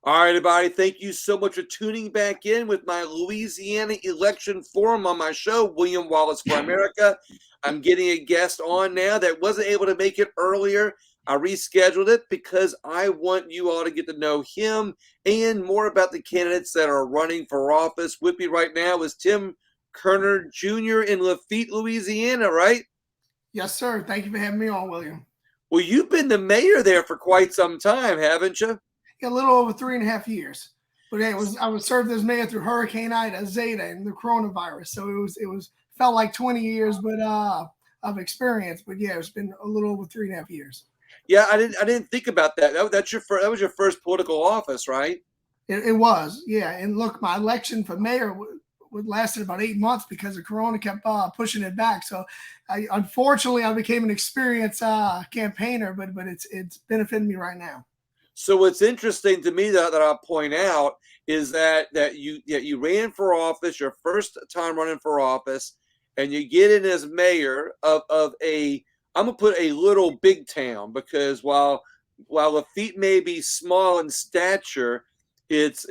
All right, everybody. Thank you so much for tuning back in with my Louisiana election forum on my show, William Wallace for America. I'm getting a guest on now that wasn't able to make it earlier. I rescheduled it because I want you all to get to know him and more about the candidates that are running for office. With me right now is Tim Kerner Jr. in Lafitte, Louisiana, right? Yes, sir. Thank you for having me on, William. Well, you've been the mayor there for quite some time, haven't you? Yeah, a little over 3.5 years. But I was served as mayor through Hurricane Ida, Zeta, and the coronavirus. So it was felt like 20 years, but of experience. But yeah, it's been a little over 3.5 years. Yeah, I didn't think about that. That was your first political office, right? It was, yeah. And look, my election for mayor would lasted about 8 months because the corona kept pushing it back. So, unfortunately, I became an experienced campaigner, but it's benefiting me right now. So what's interesting to me that I'll point out is that you ran for office, your first time running for office, and you get in as mayor of a, I'm gonna put a little big town, because while Lafitte may be small in stature, it's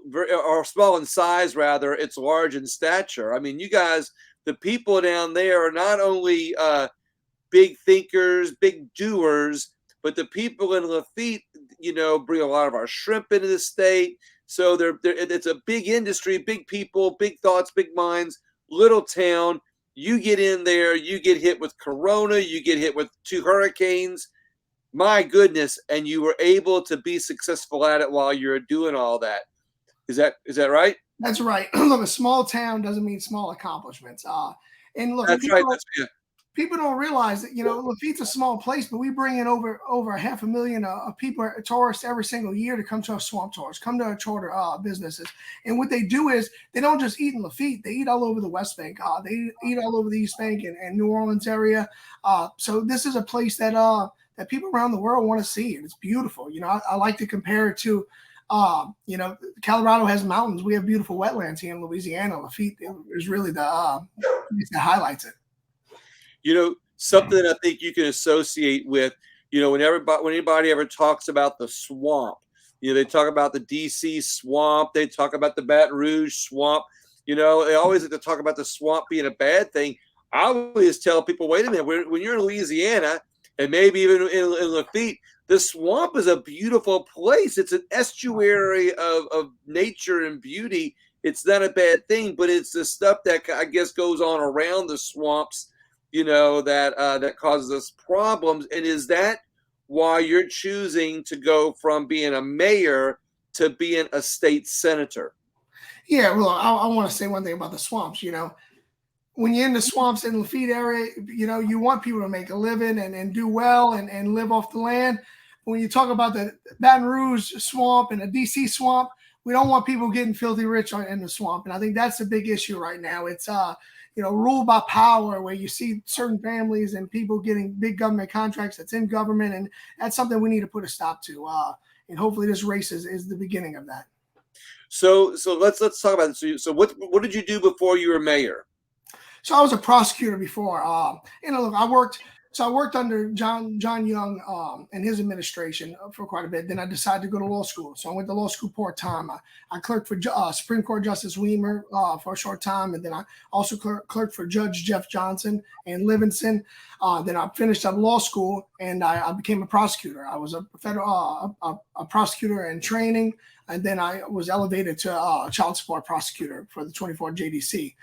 very, or small in size rather, it's large in stature. I mean, you guys, the people down there are not only big thinkers, big doers, but the people in Lafitte, bring a lot of our shrimp into the state. So it's a big industry, big people, big thoughts, big minds, little town. You get in there, you get hit with Corona, you get hit with two hurricanes. My goodness, and you were able to be successful at it while you're doing all that. Is that right? That's right. Look, a small town doesn't mean small accomplishments. And look, That's right. That's yeah. people don't realize that Lafitte's a small place, but we bring in over 500,000 of people, tourists every single year to come to our swamp tours, come to our charter businesses. And what they do is they don't just eat in Lafitte; they eat all over the West Bank. They eat all over the East Bank and New Orleans area. So this is a place that people around the world want to see, and it's beautiful. I like to compare it to. Colorado has mountains. We have beautiful wetlands here in Louisiana. Lafitte is really the place that highlights it. Something that I think you can associate with, when anybody ever talks about the swamp, they talk about the DC swamp, they talk about the Baton Rouge swamp, they always like to talk about the swamp being a bad thing. I always tell people, wait a minute, when you're in Louisiana and maybe even in Lafitte, the swamp is a beautiful place. It's an estuary of nature and beauty. It's not a bad thing, but it's the stuff that I guess goes on around the swamps, that causes us problems. And is that why you're choosing to go from being a mayor to being a state senator? Yeah, well, I want to say one thing about the swamps. When you're in the swamps in the Lafitte area, you want people to make a living and do well and live off the land. When you talk about the Baton Rouge swamp and the DC swamp, we don't want people getting filthy rich in the swamp. And I think that's a big issue right now. It's ruled by power, where you see certain families and people getting big government contracts that's in government, and that's something we need to put a stop to. And hopefully this race is the beginning of that. So let's talk about this. So what did you do before you were mayor? So I was a prosecutor before. Look, I worked under John Young and his administration for quite a bit. Then I decided to go to law school. So I went to law school part time. I clerked for Supreme Court Justice Weimer for a short time, and then I also clerked for Judge Jeff Johnson in Livingston. Then I finished up law school, and I became a prosecutor. I was a federal a prosecutor in training, and then I was elevated to child support prosecutor for the 24 JDC.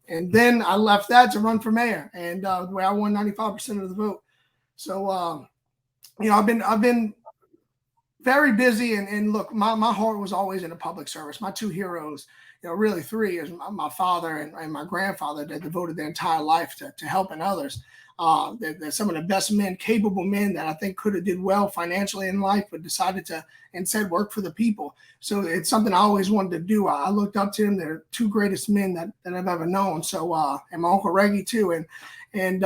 And then I left that to run for mayor, and where I won 95% of the vote. So, I've been very busy, and look, my heart was always in the public service. My two heroes, really three, is my father and my grandfather, that devoted their entire life to helping others. They're some of the best men, capable men that I think could have did well financially in life, but decided to instead work for the people. So it's something I always wanted to do. I looked up to them. They're two greatest men that I've ever known. So, and my uncle Reggie too. And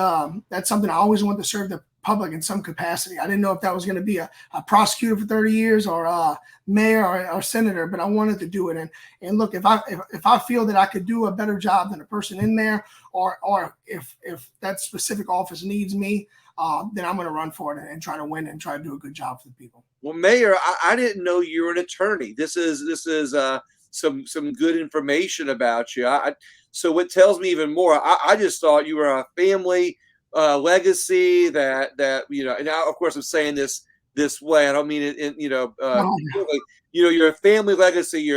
that's something I always wanted to serve the public in some capacity. I didn't know if that was going to be a prosecutor for 30 years or a mayor or senator, but I wanted to do it. And look, if I feel that I could do a better job than a person in there, or if that specific office needs me, then I'm going to run for it and try to win and try to do a good job for the people. Well, Mayor, I didn't know you were an attorney. This is some good information about you. So what tells me even more. I just thought you were a family legacy that And now, of course, I'm saying this way. I don't mean it in Oh, really, you're a family legacy.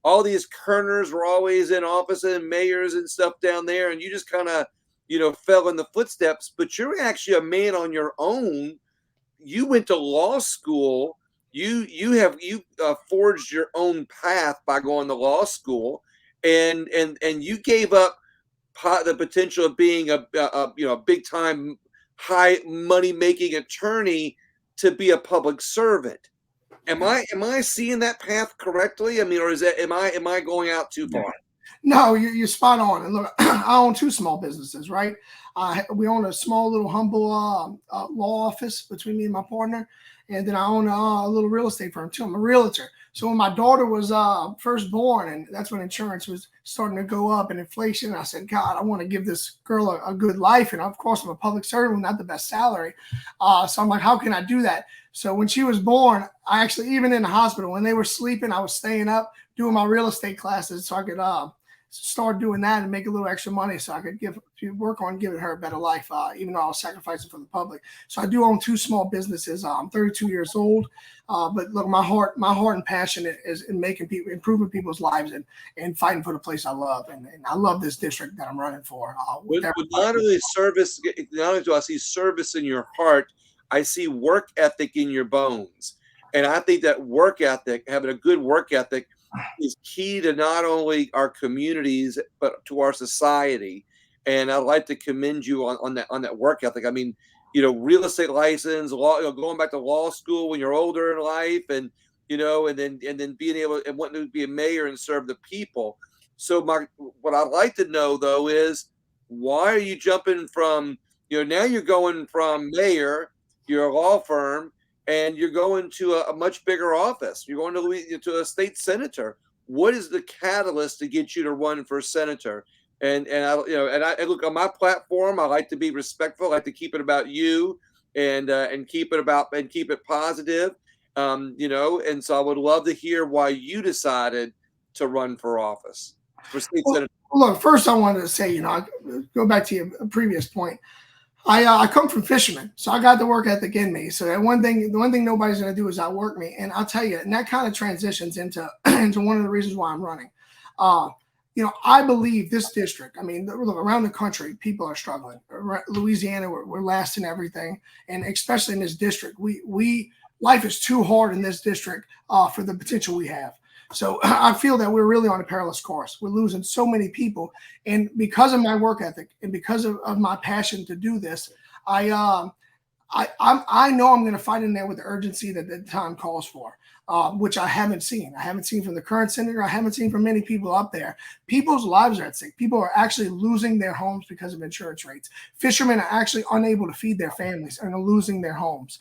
All these Kerners were always in office and mayors and stuff down there, and you just kind of fell in the footsteps. But you're actually a man on your own. You went to law school. You forged your own path by going to law school, and you gave up the potential of being a big time high money making attorney to be a public servant. Am I seeing that path correctly? I mean, or is that am I going out too yeah. far? No, you're spot on. And look, I own two small businesses, right? We own a small little humble law office between me and my partner, and then I own a little real estate firm too. I'm a realtor. So when my daughter was first born, and that's when insurance was starting to go up and inflation, I said, God, I want to give this girl a good life. And of course, I'm a public servant, not the best salary. So I'm like, how can I do that? So when she was born, I actually, even in the hospital, when they were sleeping, I was staying up doing my real estate classes so I could start doing that and make a little extra money so I could work on giving her a better life, even though I was sacrificing for the public. So I do own two small businesses. I'm 32 years old, but look, my heart and passion is in improving people's lives and fighting for the place I love. And I love this district that I'm running for. Not only do I see service in your heart, I see work ethic in your bones. And I think that work ethic, having a good work ethic, is key to not only our communities but to our society. And I'd like to commend you on that work ethic. I mean, real estate license, law, going back to law school when you're older in life, and then being able and wanting to be a mayor and serve the people. So what I'd like to know though is why are you jumping from now you're going from mayor, your law firm, and you're going to a much bigger office. You're going to a state senator. What is the catalyst to get you to run for senator? And I look on my platform. I like to be respectful. I like to keep it about you and keep it positive. And so I would love to hear why you decided to run for office for state Well, senator. look, first I wanted to say, go back to your previous point. I come from fishermen, so I got the work ethic in me. So the one thing nobody's going to do is outwork me. And I'll tell you, and that kind of transitions into into one of the reasons why I'm running. Uh, I believe this district. I mean, look, around the country, people are struggling. Louisiana, we're last in everything, and especially in this district, we life is too hard in this district for the potential we have. So I feel that we're really on a perilous course. We're losing so many people, and because of my work ethic and because of my passion to do this, I know I'm going to fight in there with the urgency that the time calls for, which I haven't seen. I haven't seen from the current senator. I haven't seen from many people up there. People's lives are at stake. People are actually losing their homes because of insurance rates. Fishermen are actually unable to feed their families and are losing their homes.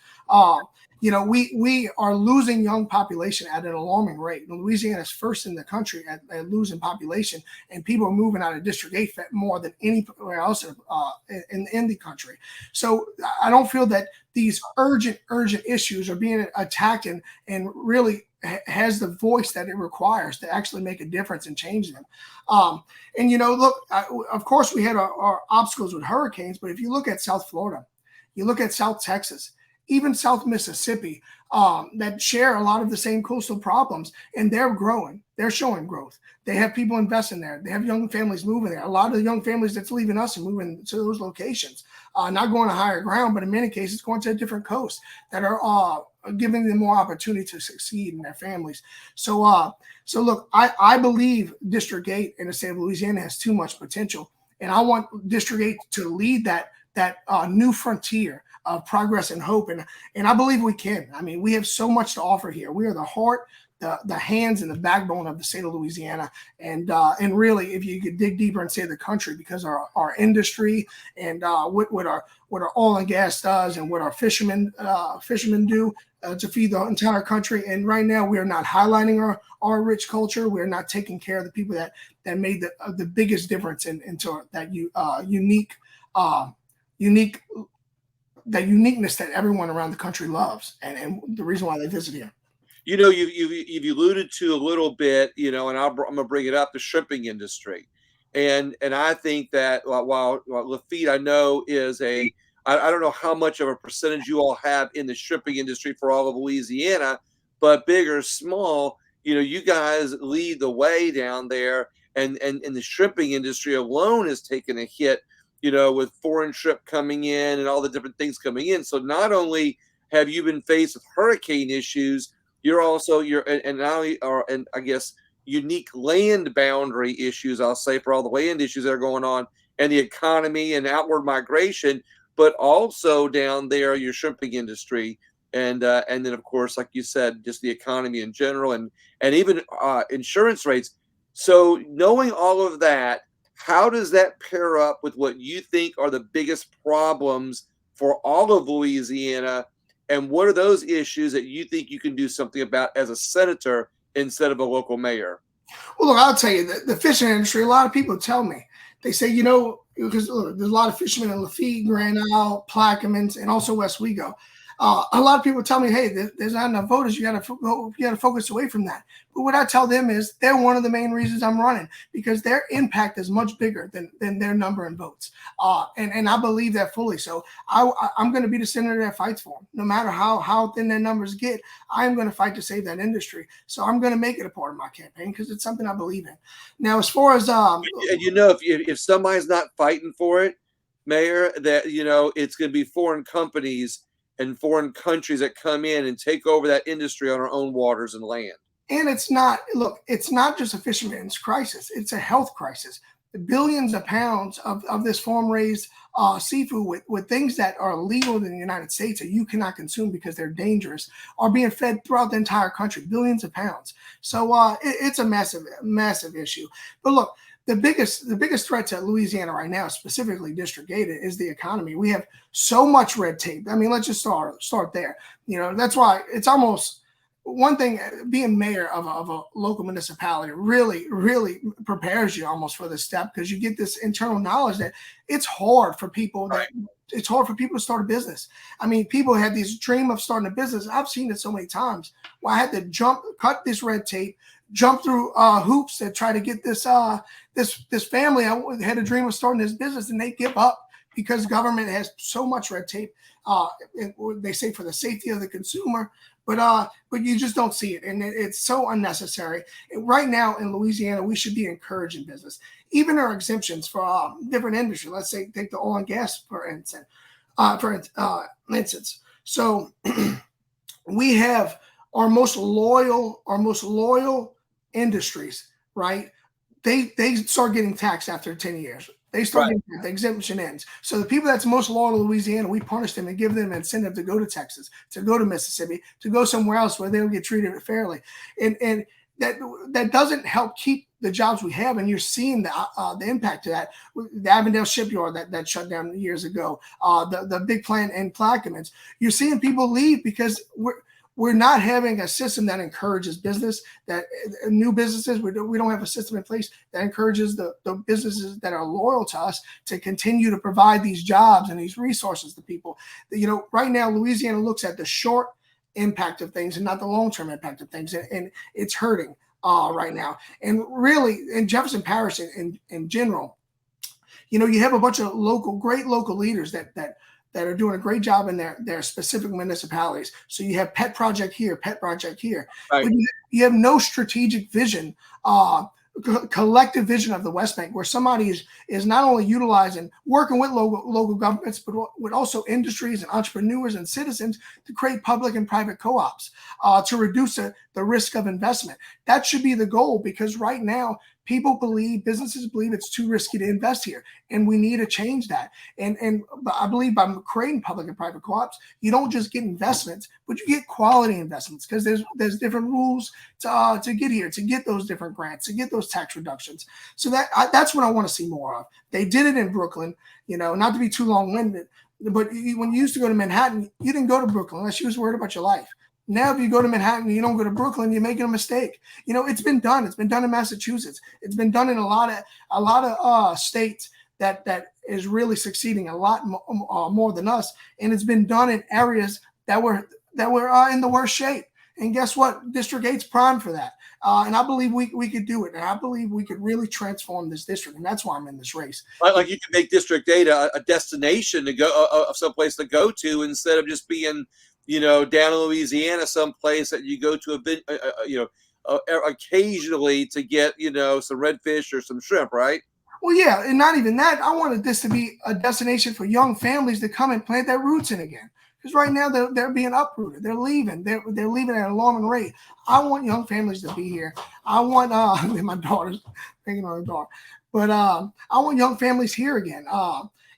We are losing young population at an alarming rate. Louisiana is first in the country at losing population, and people are moving out of District 8 more than anywhere else in the country. So I don't feel that these urgent issues are being attacked and really has the voice that it requires to actually make a difference and change them. Look, of course we had our obstacles with hurricanes, but if you look at South Florida, you look at South Texas, even South Mississippi, that share a lot of the same coastal problems, and they're growing. They're showing growth. They have people investing there. They have young families moving there. A lot of the young families that's leaving us and moving to those locations, not going to higher ground, but in many cases going to a different coast that are giving them more opportunity to succeed in their families. So look, I believe District 8 in the state of Louisiana has too much potential, and I want District 8 to lead that new frontier of progress and hope. And I believe we can. I mean, we have so much to offer here. We are the heart, the hands, and the backbone of the state of Louisiana. And really, if you could dig deeper and say the country, because our industry and what our oil and gas does and what our fishermen do to feed the entire country. And right now, we are not highlighting our rich culture. We're not taking care of the people that made the biggest difference into that unique that uniqueness that everyone around the country loves, and the reason why they visit here. You know, you've alluded to a little bit, you know, and I'm gonna bring it up, the shrimping industry, and I think that while Lafitte I know is I don't know how much of a percentage you all have in the shrimping industry for all of Louisiana, but big or small, you know, you guys lead the way down there, and the shrimping industry alone has taken a hit, you know, with foreign shrimp coming in and all the different things coming in. So not only have you been faced with hurricane issues, you're and not only are, and I guess unique land boundary issues, I'll say, for all the land issues that are going on and the economy and outward migration, but also down there your shrimping industry, and then of course, like you said, just the economy in general, and even insurance rates. So knowing all of that, how does that pair up with what you think are the biggest problems for all of Louisiana? And what are those issues that you think you can do something about as a senator instead of a local mayor? Well, look, I'll tell you, the fishing industry, a lot of people tell me, they say, you know, because look, there's a lot of fishermen in Lafitte, Grand Isle, Plaquemines, and also West Wego. A lot of people tell me, hey, there's not enough voters. You got to focus away from that. But what I tell them is they're one of the main reasons I'm running, because their impact is much bigger than their number in votes. And I believe that fully. So I'm going to be the senator that fights for them. No matter how thin their numbers get, I'm going to fight to save that industry. So I'm going to make it a part of my campaign because it's something I believe in. Now, as far as And you know, if somebody's not fighting for it, Mayor, that you know it's going to be foreign companies and foreign countries that come in and take over that industry on our own waters and land. And it's not, look, it's not just a fisherman's crisis. It's a health crisis. The billions of pounds of this farm-raised seafood with things that are illegal in the United States that you cannot consume because they're dangerous are being fed throughout the entire country, billions of pounds. So it's a massive, massive issue. But look, the biggest threat to Louisiana right now, specifically District 8, is the economy. We have so much red tape. I mean, let's just start there. You know, that's why it's almost one thing. Being mayor of a local municipality really prepares you almost for this step, because you get this internal knowledge that it's hard for people it's hard for people to start a business. I mean, people had this dream of starting a business. I've seen it so many times where I had to cut this red tape, jump through hoops to try to get this family. I had a dream of starting this business, and they give up because government has so much red tape. They say for the safety of the consumer, but you just don't see it, and it's so unnecessary. Right now in Louisiana, we should be encouraging business. Even our exemptions for different industries. Let's say take the oil and gas for instance. So we have our most loyal industries, right? They start getting taxed after 10 years. They start getting the exemption ends. So the people that's most loyal to Louisiana, we punish them and give them an incentive to go to Texas, to go to Mississippi, to go somewhere else where they'll get treated fairly. And that doesn't help keep the jobs we have. And you're seeing the impact of that. The Avondale shipyard that shut down years ago, the big plant in Plaquemines. You're seeing people leave because we're not having a system that encourages business, that new businesses. We don't have a system in place that encourages the businesses that are loyal to us to continue to provide these jobs and these resources to people. You know, right now, Louisiana looks at the short impact of things and not the long-term impact of things. And it's hurting right now. And really, in Jefferson Parish in general, you know, you have a bunch of great local leaders that are doing a great job in their specific municipalities. So you have pet project here, pet project here. Right. But you have no strategic vision, collective vision of the West Bank, where somebody is not only utilizing, working with local governments, but with also industries and entrepreneurs and citizens to create public and private co-ops to reduce the risk of investment. That should be the goal, because right now, businesses believe it's too risky to invest here, and we need to change that. And I believe by creating public and private co-ops, you don't just get investments, but you get quality investments, because there's different rules to get here, to get those different grants, to get those tax reductions. So that's what I want to see more of. They did it in Brooklyn, you know, not to be too long-winded, but when you used to go to Manhattan, you didn't go to Brooklyn unless you was worried about your life. Now, if you go to Manhattan and you don't go to Brooklyn, you're making a mistake. You know, it's been done. It's been done in Massachusetts. It's been done in a lot of states that is really succeeding a lot more than us, and it's been done in areas that were in the worst shape. And guess what? District 8's primed for that. And I believe we could do it. And I believe we could really transform this district. And that's why I'm in this race. Like you can make District 8 a destination to go, someplace to go to, instead of just being, down in Louisiana, someplace that you go to occasionally to get, some redfish or some shrimp, right? Well, yeah, and not even that. I wanted this to be a destination for young families to come and plant their roots in again. Because right now they're being uprooted. They're leaving. They're leaving at an alarming rate. I want young families to be here. I want my daughter's thinking on her daughter, but I want young families here again.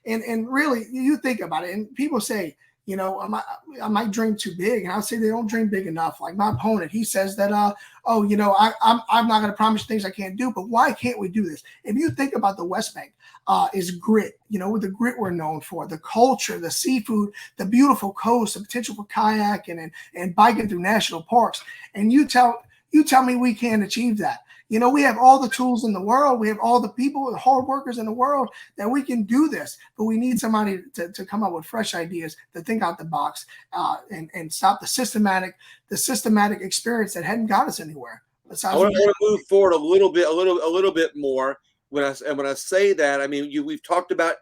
And really, you think about it, and people say, I might dream too big, and I'll say they don't dream big enough. Like my opponent, he says that, I'm not going to promise things I can't do, but why can't we do this? If you think about the West Bank, is grit, with the grit we're known for, the culture, the seafood, the beautiful coast, the potential for kayaking and biking through national parks. And you tell me we can't achieve that. We have all the tools in the world. We have all the people, the hard workers in the world that we can do this, but we need somebody to come up with fresh ideas, to think out the box, and stop the systematic experience that hadn't got us anywhere. I want to move forward a little bit more. When I say that, I mean you've talked about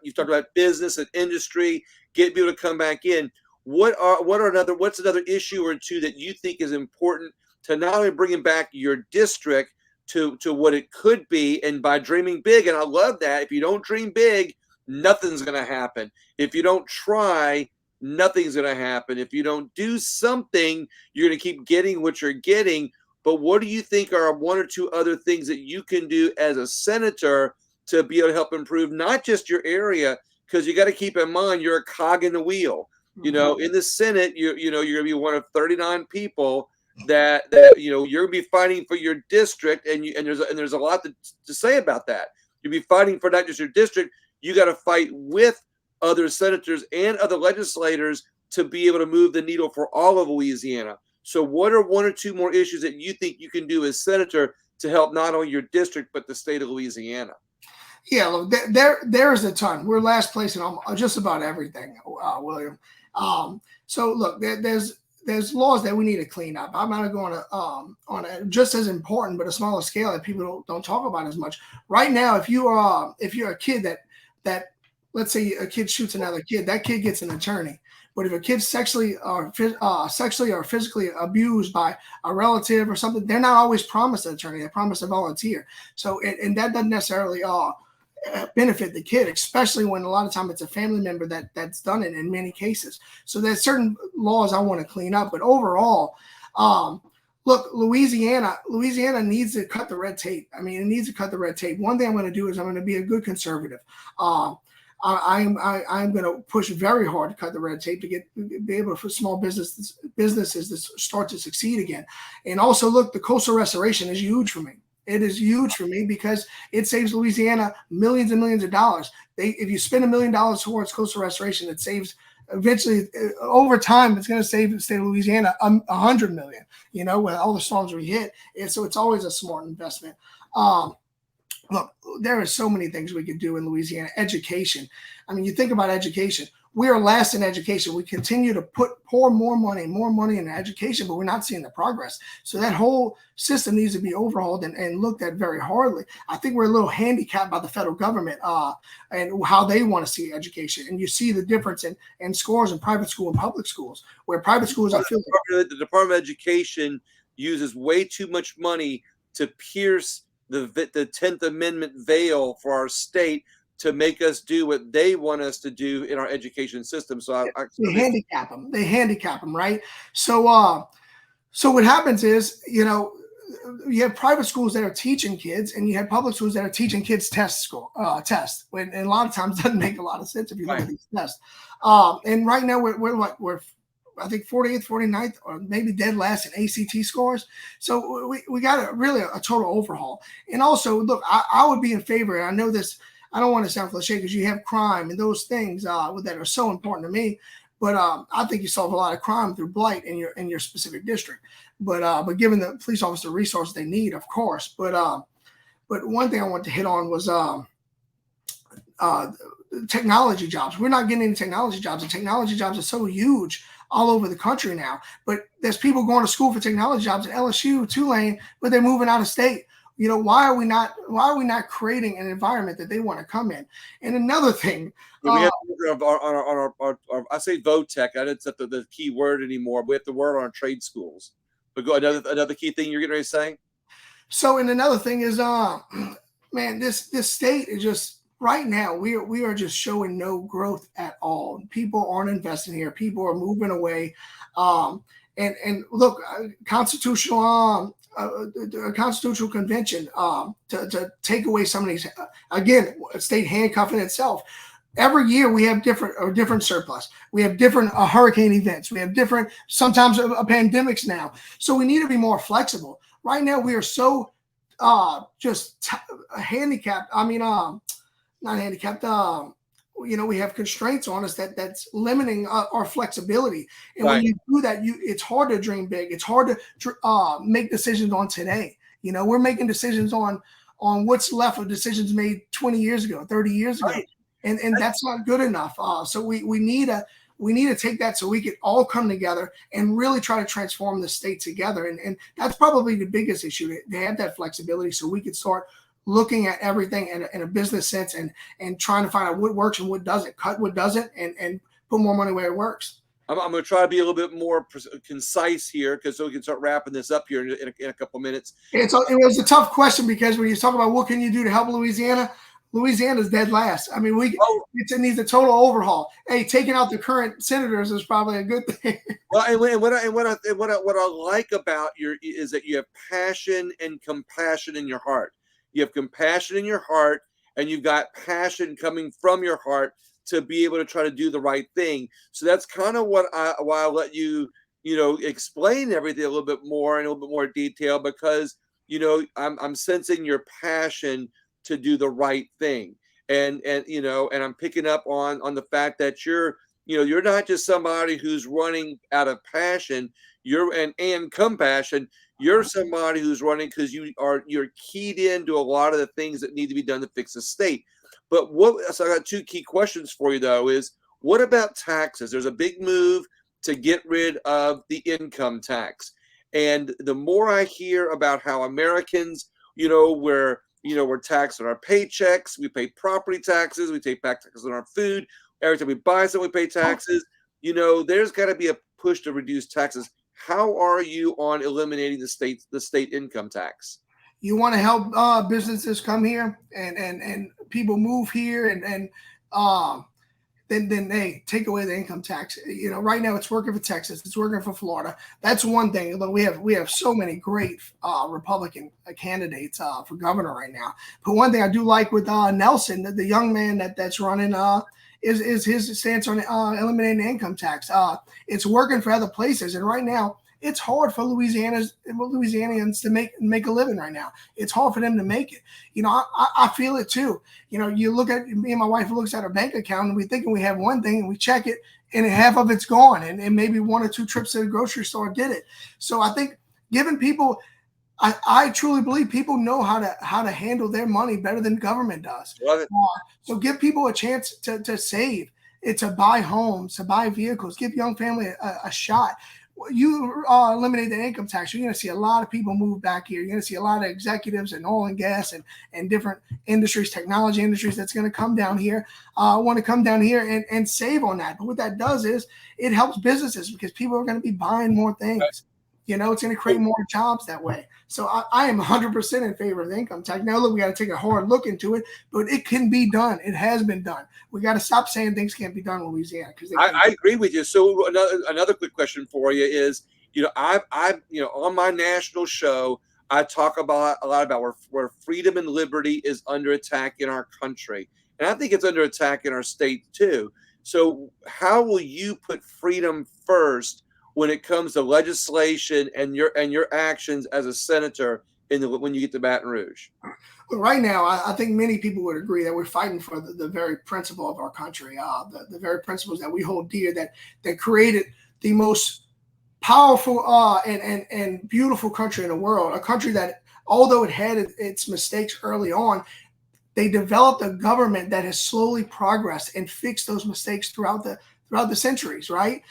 business and industry, get people to come back in. What's another issue or two that you think is important to not only bringing back your district to what it could be, and by dreaming big? And I love that. If you don't dream big, nothing's going to happen. If you don't try, nothing's going to happen. If you don't do something, you're going to keep getting what you're getting. But what do you think are one or two other things that you can do as a senator to be able to help improve not just your area? Because you got to keep in mind you're a cog in the wheel. Mm-hmm. In the Senate, you're going to be one of 39 people that you're going to be fighting for your district, and there's a lot to say about that. You'll be fighting for not just your district. You got to fight with other senators and other legislators to be able to move the needle for all of Louisiana. So what are one or two more issues that you think you can do as senator to help not only your district, but the state of Louisiana? Yeah, look, there is a ton. We're last place in just about everything, William. So look, there's laws that we need to clean up. I'm not going to on a just as important but a smaller scale that people don't talk about as much. Right now, if you're a kid that let's say a kid shoots another kid, that kid gets an attorney. But if a kid's sexually or physically abused by a relative or something, they're not always promised an attorney. They're promised a volunteer. So and that doesn't necessarily benefit the kid, especially when a lot of time it's a family member that's done it in many cases. So there's certain laws I want to clean up. But overall, look, Louisiana needs to cut the red tape. I mean, it needs to cut the red tape. One thing I'm going to do is I'm going to be a good conservative. I'm going to push very hard to cut the red tape to be able for small businesses to start to succeed again. And also, look, the coastal restoration is huge for me. It is huge for me because it saves Louisiana millions and millions of dollars. If you spend $1 million towards coastal restoration, it saves eventually over time. It's going to save the state of Louisiana $100 million. With all the storms we hit, and so it's always a smart investment. Look, there are so many things we could do in Louisiana. Education. I mean, you think about education. We are last in education. We continue to pour more money into education, but we're not seeing the progress. So that whole system needs to be overhauled and looked at very hardly. I think we're a little handicapped by the federal government and how they want to see education. And you see the difference in scores in private school and public schools, where private schools are filled. The Department of Education uses way too much money to pierce the 10th Amendment veil for our state to make us do what they want us to do in our education system. So they handicap them. They handicap them, right? So what happens is, you have private schools that are teaching kids, and you have public schools that are teaching kids tests. And a lot of times it doesn't make a lot of sense if you look at these tests. And right now we're I think 48th, 49th, or maybe dead last in ACT scores. So we got a total overhaul. And also, look, I would be in favor, and I know this, I don't want to sound cliche because you have crime and those things that are so important to me. But I think you solve a lot of crime through blight in your specific district. But giving the police officer the resources they need, of course. But one thing I want to hit on was technology jobs. We're not getting any technology jobs, and technology jobs are so huge all over the country now. But there's people going to school for technology jobs at LSU, Tulane, but they're moving out of state. Why are we not creating an environment that they want to come in? And another thing, we have on our I say VOTEC. I didn't set the key word anymore. We have the word on our trade schools. But go another key thing you're getting ready to say. So, and another thing is, man, this state is just right now. We are just showing no growth at all. People aren't investing here. People are moving away. And look, constitutional convention to take away some of these. Again, state handcuffing itself. Every year we have different surplus. We have different hurricane events. We have different sometimes pandemics now. So we need to be more flexible. Right now we are so handicapped. I mean, not handicapped. We have constraints on us that's limiting our flexibility. And Right. when you do that, it's hard to dream big. It's hard to make decisions on today. We're making decisions on what's left of decisions made 20 years ago, 30 years ago. Right. And that's not good enough. So we need to take that so we can all come together and really try to transform the state together. And that's probably the biggest issue, to have that flexibility so we can start looking at everything in a business sense and trying to find out what works and what doesn't, cut what doesn't, and put more money where it works. I'm going to try to be a little bit more concise here, so we can start wrapping this up here in a couple minutes. It was a tough question, because when you talk about what can you do to help Louisiana's dead last. I mean, it needs a total overhaul. Hey, taking out the current senators is probably a good thing. Well, and what I like about is that you have passion and compassion in your heart. You have compassion in your heart, and you've got passion coming from your heart to be able to try to do the right thing. So that's kind of why I let you, explain everything a little bit more in a little bit more detail, because I'm sensing your passion to do the right thing, and I'm picking up on the fact that you're not just somebody who's running out of passion, and compassion. You're somebody who's running because you're keyed into a lot of the things that need to be done to fix the state. But so I got two key questions for you, though, is what about taxes? There's a big move to get rid of the income tax. And the more I hear about how Americans, we're taxed on our paychecks, we pay property taxes, we pay back taxes on our food. Every time we buy something, we pay taxes. There's got to be a push to reduce taxes. How are you on eliminating the state income tax? You want to help businesses come here and people move here, and then they take away the income tax. Right now it's working for Texas, it's working for Florida. That's one thing. But we have so many great Republican candidates for governor right now. But one thing I do like with Nelson, the young man that's running, is his stance on eliminating the income tax. It's working for other places, and right now it's hard for Louisianians to make a living right now. It's hard for them to make it. I feel it too. You look at me and my wife looks at our bank account, and we thinking we have one thing, and we check it, and half of it's gone, and maybe one or two trips to the grocery store did it. So I think giving people, I truly believe people know how to handle their money better than government does. Love it. So give people a chance to save, to buy homes, to buy vehicles, give young family a shot. You eliminate the income tax, you're going to see a lot of people move back here. You're going to see a lot of executives in oil and gas and different industries, technology industries, that's going to come down here, want to come down here and save on that. But what that does is it helps businesses, because people are going to be buying more things. Right. It's going to create more jobs that way. So I am 100% in favor of the income tax. Now, look, we got to take a hard look into it, but it can be done. It has been done. We got to stop saying things can't be done in Louisiana. I agree with you. So another quick question for you is, I've on my national show, I talk a lot about where freedom and liberty is under attack in our country, and I think it's under attack in our state too. So how will you put freedom first when it comes to legislation and your actions as a senator when you get to Baton Rouge? Well, right now, I think many people would agree that we're fighting for the very principle of our country, the very principles that we hold dear, that created the most powerful and beautiful country in the world, a country that, although it had its mistakes early on, They developed a government that has slowly progressed and fixed those mistakes throughout the centuries, right?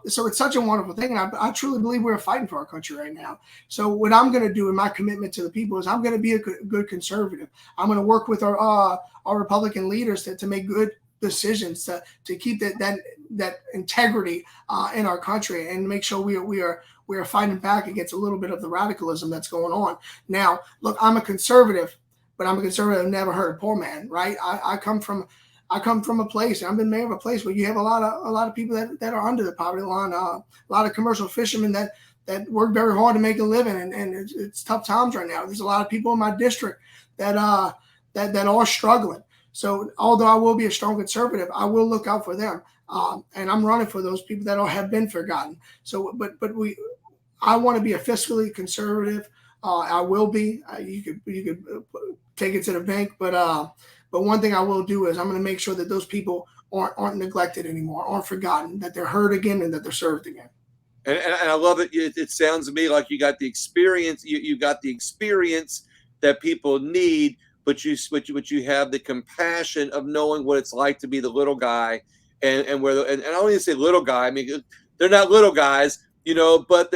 So it's such a wonderful thing. And I truly believe we're fighting for our country right now. So what I'm going to do in my commitment to the people is I'm going to be a good conservative. I'm going to work with our Republican leaders to make good decisions to keep that integrity in our country and make sure we are fighting back against a little bit of the radicalism that's going on. Now, look, I'm a conservative, but I'm a conservative who never hurt a poor man, right? I come from a place, I've been mayor of a place where you have a lot of people that are under the poverty line, a lot of commercial fishermen that work very hard to make a living, and it's tough times right now. There's a lot of people in my district that are struggling. So although I will be a strong conservative, I will look out for them, and I'm running for those people that have been forgotten. So, I want to be a fiscally conservative. I will be. You could take it to the bank, but one thing I will do is I'm going to make sure that those people aren't neglected anymore, aren't forgotten, that they're heard again, and that they're served again. And I love it. It sounds to me like you got the experience. You got the experience that people need, but you have the compassion of knowing what it's like to be the little guy, and I don't even say little guy. I mean, they're not little guys, but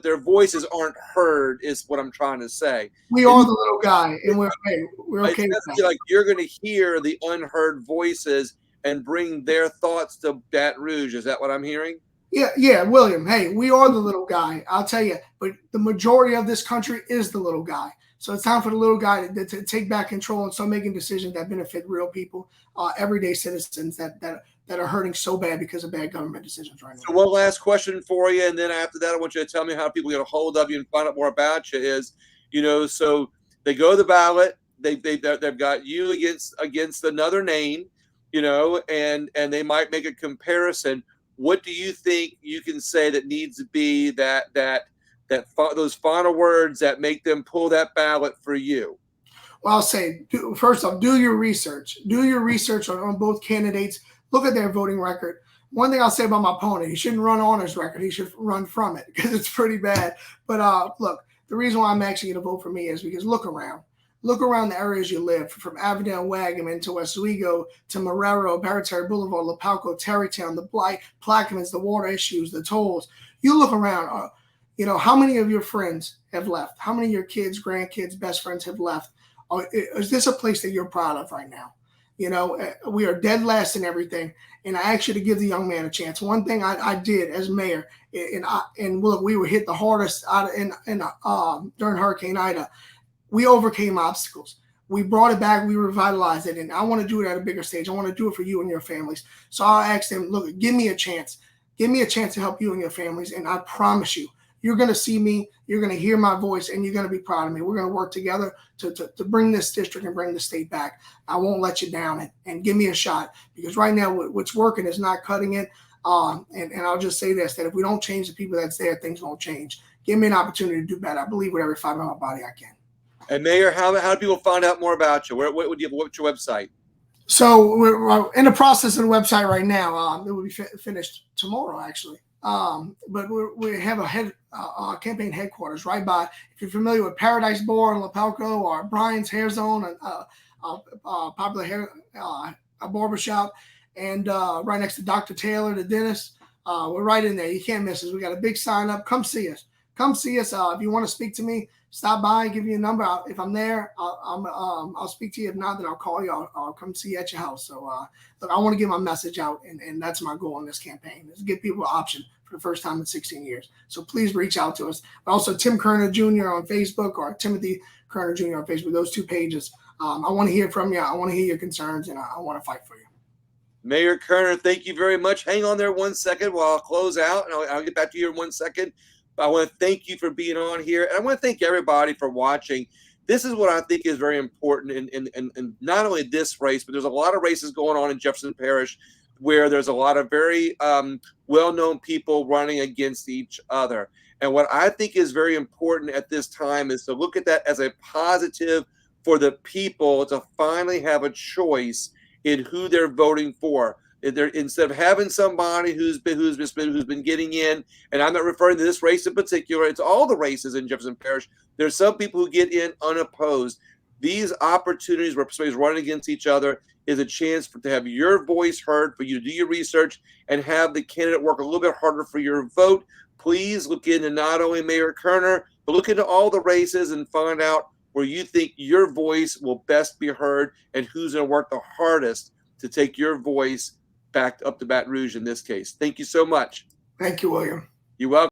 their voices aren't heard is what I'm trying to say. We are the little guy, and we're okay with that. Like you're going to hear the unheard voices and bring their thoughts to Baton Rouge. Is that what I'm hearing? Yeah, William. Hey, we are the little guy. I'll tell you, but the majority of this country is the little guy. So it's time for the little guy to take back control and start making decisions that benefit real people, everyday citizens that are hurting so bad because of bad government decisions right now. So one last question for you, and then after that, I want you to tell me how people get a hold of you and find out more about you. So they go to the ballot, they've got you against another name, and they might make a comparison. What do you think you can say that needs to be those final words that make them pull that ballot for you? Well, I'll say, first off, do your research. Do your research on both candidates. Look at their voting record. One thing I'll say about my opponent, he shouldn't run on his record. He should run from it because it's pretty bad. But look, the reason why I'm actually going to vote for me is because look around. Look around the areas you live, from Avondale, Wagaman to Oswego to Marrero, Barataria Boulevard, Lapalco, Tarrytown, the Blight, Plaquemines, the water issues, the tolls. You look around, how many of your friends have left? How many of your kids, grandkids, best friends have left? Is this a place that you're proud of right now? We are dead last in everything. And I ask you to give the young man a chance. One thing I did as mayor, and look, we were hit the hardest during Hurricane Ida. We overcame obstacles. We brought it back. We revitalized it. And I want to do it at a bigger stage. I want to do it for you and your families. So I'll ask them, look, give me a chance. Give me a chance to help you and your families. And I promise you, you're going to see me. You're going to hear my voice, and you're going to be proud of me. We're going to work together to bring this district and bring the state back. I won't let you down, and give me a shot, because right now what's working is not cutting it. And I'll just say this, that if we don't change the people that's there, things won't change. Give me an opportunity to do better. I believe with every fiber of my body I can. And Mayor, how do people find out more about you? What's your website? So we're in the process of the website right now. It will be finished tomorrow, actually. But we have a campaign headquarters right by, if you're familiar with Paradise Bar in Lapalco, or Brian's Hair Zone, a popular hair a barbershop, and right next to Dr. Taylor, the dentist. We're right in there. You can't miss us. We got a big sign up. Come see us. Come see us. If you want to speak to me, stop by, give you a number. If I'm there, I'll speak to you. If not, then I'll call you. I'll come see you at your house. So look, I want to get my message out, and that's my goal in this campaign, is to give people an option for the first time in 16 years. So please reach out to us. But also Tim Kerner Jr. on Facebook, or Timothy Kerner Jr. on Facebook, those two pages. I want to hear from you. I want to hear your concerns, and I want to fight for you. Mayor Kerner, thank you very much. Hang on there 1 second while I'll close out, and I'll get back to you in 1 second. But I want to thank you for being on here, and I want to thank everybody for watching. This is what I think is very important in not only this race, but there's a lot of races going on in Jefferson Parish where there's a lot of very well-known people running against each other. And what I think is very important at this time is to look at that as a positive for the people to finally have a choice in who they're voting for. Instead of having somebody who's been getting in, and I'm not referring to this race in particular, it's all the races in Jefferson Parish. There's some people who get in unopposed. these opportunities where somebody's running against each other is a chance to have your voice heard, for you to do your research and have the candidate work a little bit harder for your vote. Please look into not only Mayor Kerner, but look into all the races and find out where you think your voice will best be heard and who's going to work the hardest to take your voice back up to Baton Rouge in this case. Thank you so much. Thank you, William. You're welcome.